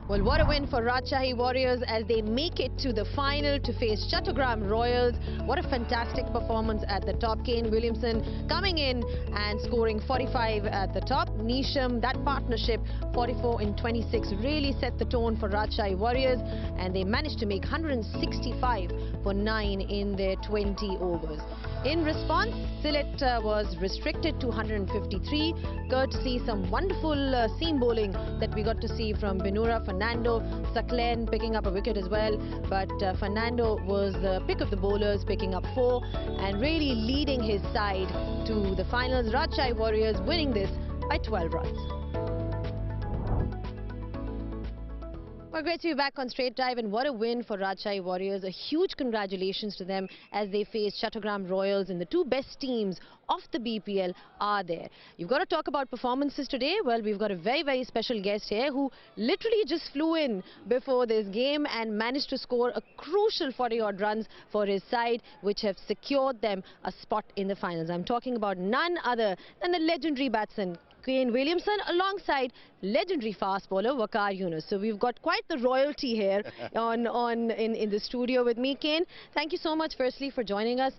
Well, what a win for Rajshahi Warriors as they make it to the final to face Chattogram Royals. What a fantastic performance at the top. Kane Williamson coming in and scoring 45 at the top. Nisham, that partnership, 44 in 26, really set the tone for Rajshahi Warriors, and they managed to make 165 for 9 in their 20 overs. In response, Sylhet was restricted to 153, courtesy some wonderful seam bowling that we got to see from Binura, Fernando, Saklen picking up a wicket as well. But Fernando was the pick of the bowlers, picking up 4 and really leading his side to the finals. Rajshahi Warriors winning this by 12 runs. Well, great to be back on Straight Drive, and what a win for Rajshahi Warriors. A huge congratulations to them as they face Chattogram Royals, and the two best teams of the BPL are there. You've got to talk about performances today. Well, we've got a very, very special guest here who literally just flew in before this game and managed to score a crucial 40-odd runs for his side, which have secured them a spot in the finals. I'm talking about none other than the legendary batsman Kane Williamson alongside legendary fast bowler Waqar Younis. So we've got quite the royalty here in the studio with me. Kane, thank you so much firstly for joining us.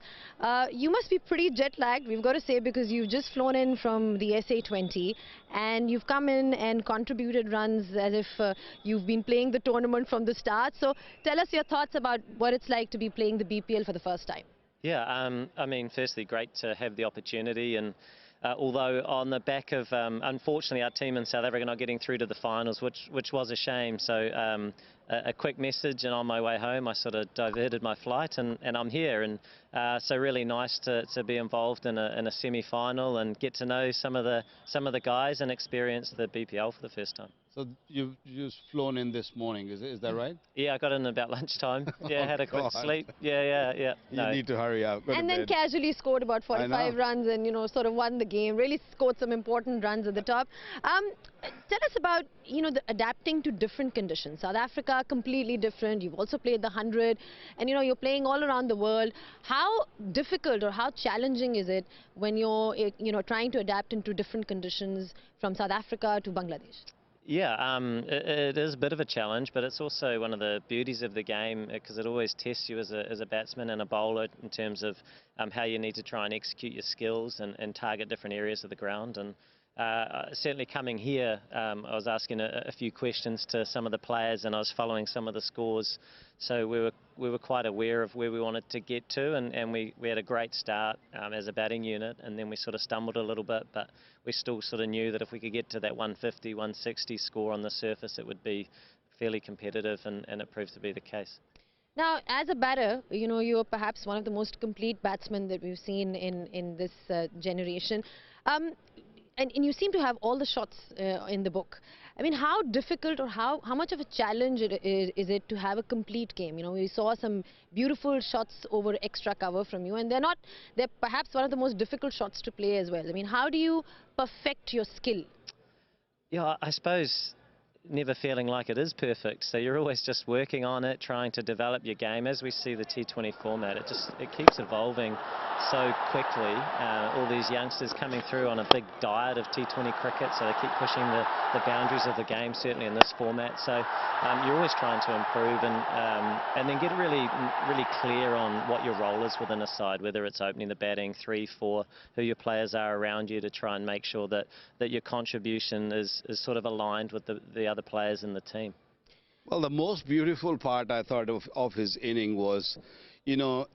You must be pretty jet lagged, we've got to say, because you've just flown in from the SA20 and you've come in and contributed runs as if you've been playing the tournament from the start. So tell us your thoughts about what it's like to be playing the BPL for the first time. Yeah, I mean, firstly, great to have the opportunity, and although on the back of, unfortunately, our team in South Africa not getting through to the finals, which was a shame. So a quick message, and on my way home, I sort of diverted my flight, and I'm here. And so really nice to be involved in a semi-final and get to know some of the guys and experience the BPL for the first time. So you've just flown in this morning, is that right? Yeah, I got in about lunchtime. Yeah, had a quick sleep. Yeah. You need to hurry up. And then casually scored about 45 runs and, you know, sort of won the game. Really scored some important runs at the top. Tell us about, you know, the adapting to different conditions. South Africa, completely different. You've also played the 100 and, you know, you're playing all around the world. How difficult or how challenging is it when you're, you know, trying to adapt into different conditions from South Africa to Bangladesh? Yeah, it is a bit of a challenge, but it's also one of the beauties of the game, because it always tests you as a batsman and a bowler in terms of how you need to try and execute your skills and target different areas of the ground. And certainly coming here, I was asking a few questions to some of the players, and I was following some of the scores. So we were quite aware of where we wanted to get to, and we had a great start as a batting unit, and then we sort of stumbled a little bit, but we still sort of knew that if we could get to that 150, 160 score on the surface, it would be fairly competitive, and it proved to be the case. Now, as a batter, you know, you're perhaps one of the most complete batsmen that we've seen in this generation. And you seem to have all the shots in the book. I mean, how difficult or how much of a challenge is it to have a complete game? You know, we saw some beautiful shots over extra cover from you, and they're perhaps one of the most difficult shots to play as well. I mean, how do you perfect your skill? Yeah, I suppose never feeling like it is perfect. So you're always just working on it, trying to develop your game. As we see the T20 format, it keeps evolving so quickly. All these youngsters coming through on a big diet of T20 cricket, so they keep pushing the boundaries of the game, certainly in this format. So you're always trying to improve and then get really clear on what your role is within a side, whether it's opening the batting, 3, 4, who your players are around you, to try and make sure that your contribution is sort of aligned with the other players in the team. Well, the most beautiful part I thought of his inning was, you know,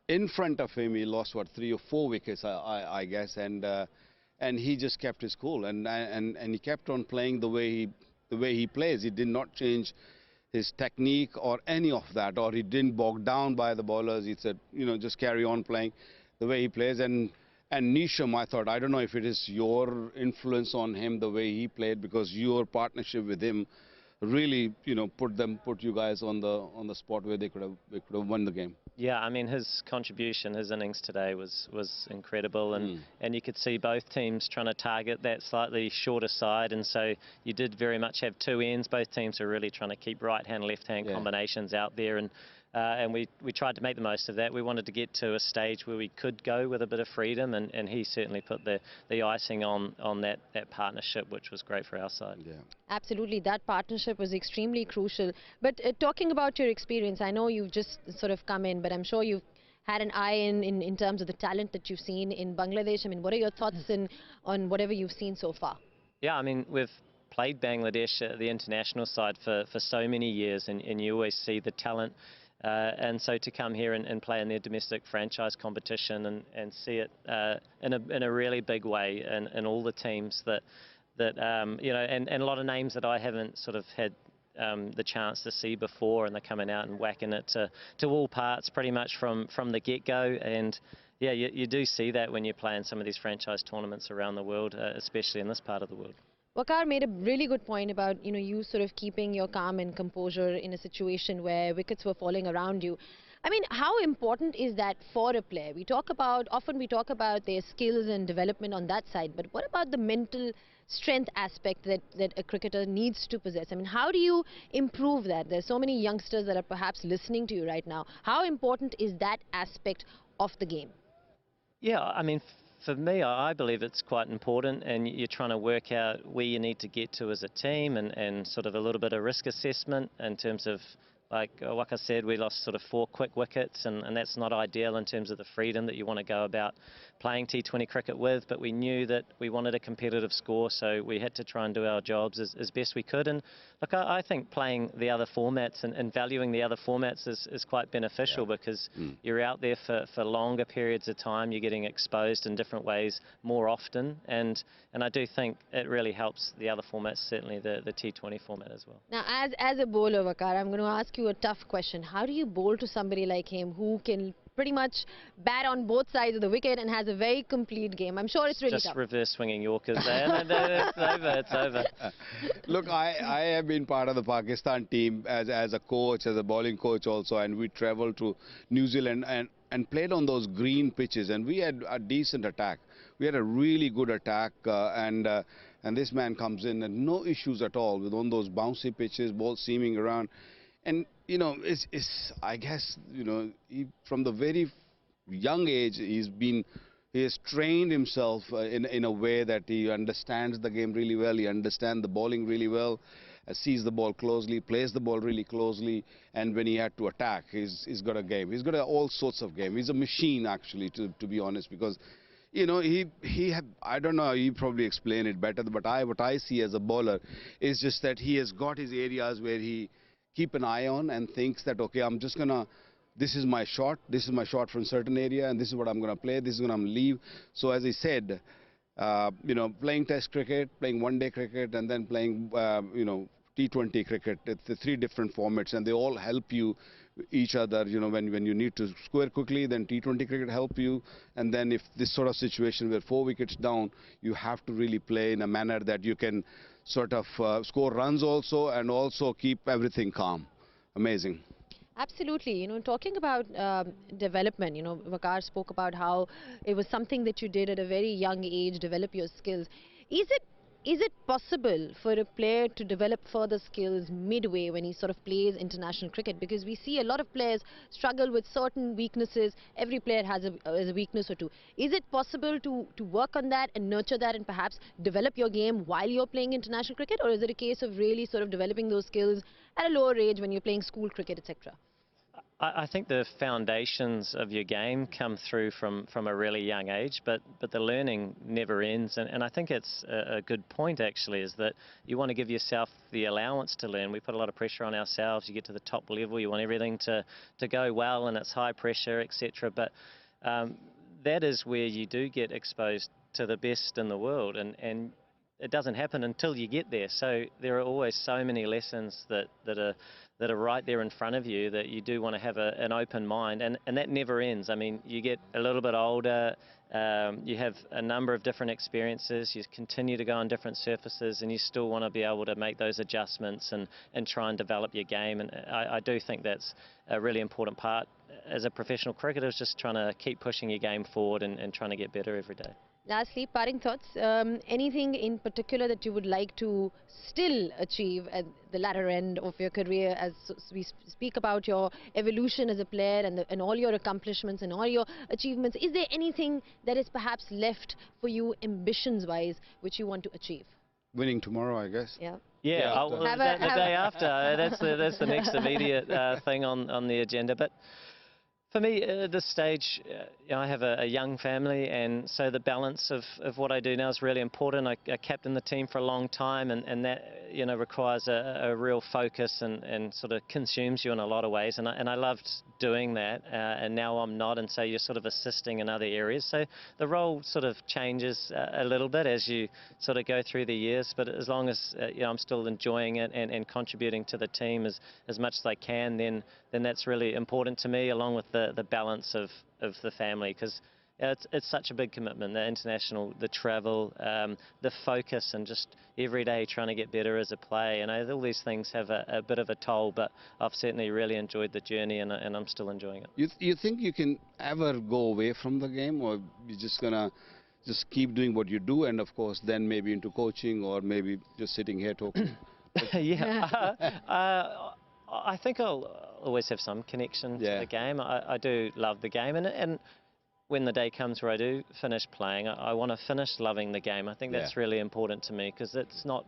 in front of him he lost what, 3 or 4 wickets, I guess, and he just kept his cool and he kept on playing the way he plays. He did not change his technique or any of that, or he didn't bog down by the bowlers. He said, you know, just carry on playing the way he plays. And Nisham, I thought, I don't know if it is your influence on him, the way he played, because your partnership with him really, you know, put you guys on the spot where they could have won the game. Yeah, I mean, his contribution, his innings today was incredible, and you could see both teams trying to target that slightly shorter side, and so you did very much have two ends. Both teams are really trying to keep right-hand, left-hand combinations out there, and and we tried to make the most of that. We wanted to get to a stage where we could go with a bit of freedom, and he certainly put the icing on that partnership, which was great for our side. Yeah. Absolutely, that partnership was extremely crucial. But talking about your experience, I know you've just sort of come in, but I'm sure you've had an eye in terms of the talent that you've seen in Bangladesh. I mean, what are your thoughts on whatever you've seen so far? Yeah, I mean, we've played Bangladesh at the international side for so many years, and you always see the talent. And so to come here and play in their domestic franchise competition and see it in a really big way in all the teams that you know, and a lot of names that I haven't sort of had the chance to see before, and they're coming out and whacking it to all parts pretty much from the get-go. And yeah, you do see that when you play in some of these franchise tournaments around the world, especially in this part of the world. Waqar made a really good point about, you sort of keeping your calm and composure in a situation where wickets were falling around you. I mean, how important is that for a player? Often we talk about their skills and development on that side, but what about the mental strength aspect that a cricketer needs to possess? I mean, how do you improve that? There's so many youngsters that are perhaps listening to you right now. How important is that aspect of the game? Yeah, I mean, for me, I believe it's quite important, and you're trying to work out where you need to get to as a team, and sort of a little bit of risk assessment in terms of, like Waqar said, we lost sort of 4 quick wickets, and that's not ideal in terms of the freedom that you want to go about playing T20 cricket with, but we knew that we wanted a competitive score, so we had to try and do our jobs as best we could. And look, I think playing the other formats and valuing the other formats is quite beneficial, because you're out there for longer periods of time, you're getting exposed in different ways more often, and I do think it really helps the other formats, certainly the T20 format as well. Now, as a bowler, Vakar, I'm going to ask you a tough question. How do you bowl to somebody like him who can pretty much bat on both sides of the wicket and has a very complete game? I'm sure it's really just tough. Reverse swinging Yorkers there. It's over. Look, I have been part of the Pakistan team as a coach, as a bowling coach also, and we traveled to New Zealand and played on those green pitches, and we had a decent attack. We had a really good attack, and this man comes in and no issues at all with on those bouncy pitches, ball seaming around. And, I guess, from the very young age, he has trained himself in a way that he understands the game really well, he understands the bowling really well, sees the ball closely, plays the ball really closely, and when he had to attack, he's got a game. He's got all sorts of game. He's a machine, actually, to be honest, because I don't know, you probably explain it better, but what I see as a bowler is just that he has got his areas where he keep an eye on and thinks that, okay, this is my shot from certain area, and this is what I'm gonna play, this is what I'm gonna leave. So as I said, playing test cricket, playing one-day cricket, and then playing, T20 cricket, it's the 3 different formats, and they all help you each other. When you need to score quickly, then T20 cricket help you, and then if this sort of situation where 4 wickets down, you have to really play in a manner that you can sort of score runs also, and also keep everything calm. Amazing. Absolutely. Talking about development, Vakar spoke about how it was something that you did at a very young age, develop your skills. Is it possible for a player to develop further skills midway when he sort of plays international cricket? Because we see a lot of players struggle with certain weaknesses. Every player has a weakness or two. Is it possible to work on that and nurture that and perhaps develop your game while you're playing international cricket? Or is it a case of really sort of developing those skills at a lower age when you're playing school cricket, etc.? I think the foundations of your game come through from a really young age, but the learning never ends. And I think it's a good point, actually, is that you want to give yourself the allowance to learn. We put a lot of pressure on ourselves. You get to the top level, you want everything to go well, and it's high pressure, etc. But that is where you do get exposed to the best in the world, and it doesn't happen until you get there. So there are always so many lessons that are right there in front of you, that you do want to have an open mind, and that never ends. I mean, you get a little bit older, you have a number of different experiences, you continue to go on different surfaces, and you still want to be able to make those adjustments and try and develop your game. And I do think that's a really important part as a professional cricketer, is just trying to keep pushing your game forward and trying to get better every day. Lastly, parting thoughts. Anything in particular that you would like to still achieve at the latter end of your career, as we speak about your evolution as a player and all your accomplishments and all your achievements? Is there anything that is perhaps left for you ambitions-wise which you want to achieve? Winning tomorrow, I guess. Yeah. Yeah, after. well, the day after. That's the next immediate thing on the agenda. But for me, at this stage, I have a young family, and so the balance of what I do now is really important. I captained the team for a long time, and that requires a real focus and sort of consumes you in a lot of ways. And I loved doing that, and now I'm not, and so you're sort of assisting in other areas. So the role sort of changes a little bit as you sort of go through the years. But as long as I'm still enjoying it and contributing to the team as much as I can, then that's really important to me, along with the balance of the family, because it's such a big commitment, the international, the travel, the focus, and just every day trying to get better as a player. All these things have a bit of a toll, but I've certainly really enjoyed the journey, and I'm still enjoying it. You think you can ever go away from the game, or you're just gonna just keep doing what you do, and of course then maybe into coaching, or maybe just sitting here talking? Yeah. I think I'll always have some connection to the game. I do love the game, and when the day comes where I do finish playing, I want to finish loving the game. I think that's really important to me, because it's not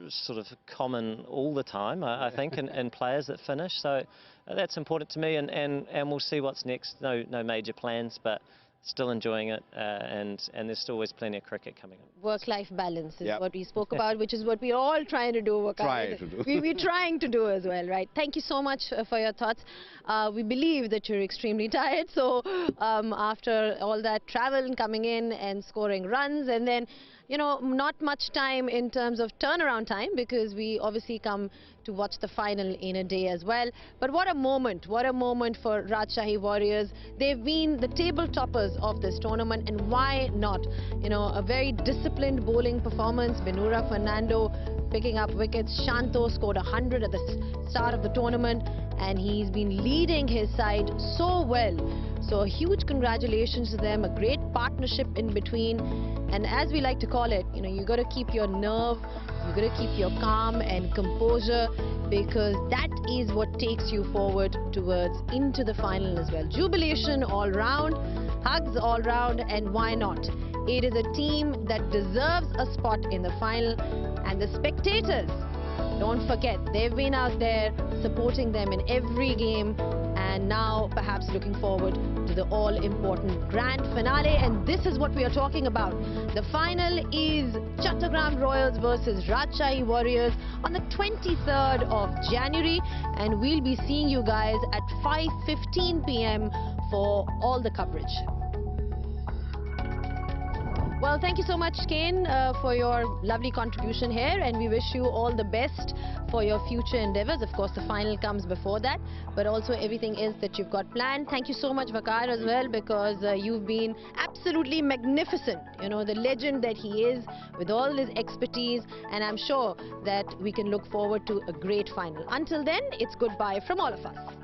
sort of common all the time, I think, in players that finish. So that's important to me, and we'll see what's next. No major plans, but still enjoying it, and there's still always plenty of cricket coming up. Work-life balance is what we spoke about, which is what we're all trying to do. We're trying to do as well, right? Thank you so much for your thoughts. We believe that you're extremely tired, so after all that travel and coming in and scoring runs, and then not much time in terms of turnaround time, because we obviously come to watch the final in a day as well. But what a moment for Rajshahi Warriors. They've been the table toppers of this tournament, and why not? A very disciplined bowling performance. Benura Fernando picking up wickets. Shanto scored 100 at the start of the tournament, and he's been leading his side so well. So a huge congratulations to them, a great partnership in between. And as we like to call it, you got to keep your nerve, you got to keep your calm and composure, because that is what takes you forward towards into the final as well. Jubilation all round, hugs all round, and why not? It is a team that deserves a spot in the final, and the spectators, don't forget, they've been out there supporting them in every game, and now perhaps looking forward to the all-important grand finale. And this is what we are talking about. The final is Chattogram Royals versus Rajshahi Warriors on the 23rd of January, and we'll be seeing you guys at 5:15 p.m. for all the coverage. Well, thank you so much, Kane, for your lovely contribution here, and we wish you all the best for your future endeavours. Of course, the final comes before that, but also everything else that you've got planned. Thank you so much, Vakar, as well, because you've been absolutely magnificent. The legend that he is, with all his expertise, and I'm sure that we can look forward to a great final. Until then, it's goodbye from all of us.